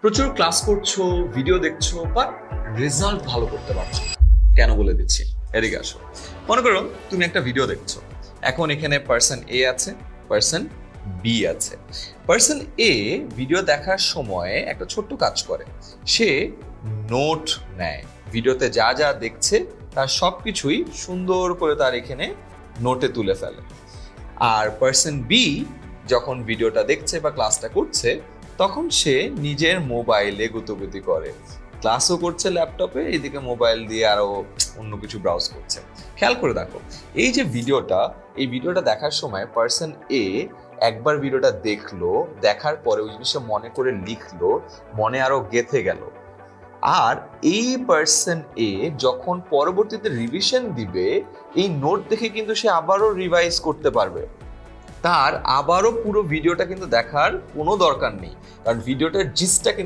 প্রচুর ক্লাস করছো, ভিডিও দেখছো, বাট রেজাল্ট ভালো করতে পারছো না। কেন বলে দিচ্ছি, এদিকে আসো। মনে করো তুমি একটা ভিডিও দেখছো, এখন এখানে পার্সন এ আছে, পার্সন বি আছে। পার্সন এ ভিডিও দেখার সময় একটা ছোট্ট কাজ করে, সে নোট নেয়। ভিডিওতে যা যা দেখছে তার সবকিছুই সুন্দর করে তার এখানে নোটে তুলে ফেলে। আর পার্সন বি যখন ভিডিওটা দেখছে বা ক্লাসটা করছে, তখন সে নিজের মোবাইলে গুতোগুতি করে, ক্লাসও করছে ল্যাপটপে, এদিকে মোবাইল দিয়ে আরো অন্য কিছু ব্রাউজ করছে। খেয়াল করে দেখো, এই যে এই ভিডিওটা দেখার সময় পার্সন এ একবার ভিডিওটা দেখলো, দেখার পরে ওই জিনিসটা মনে করে লিখলো, মনে আরো গেঁথে গেল। আর এই পার্সন এ যখন পরবর্তীতে রিভিশন দিবে, এই নোট দেখে কিন্তু সে আবারও রিভাইজ করতে পারবে। তার আবারও পুরো ভিডিওটা কিন্তু দেখার কোনো দরকার নেই, কারণ ভিডিওটার জিসটা কিন্তু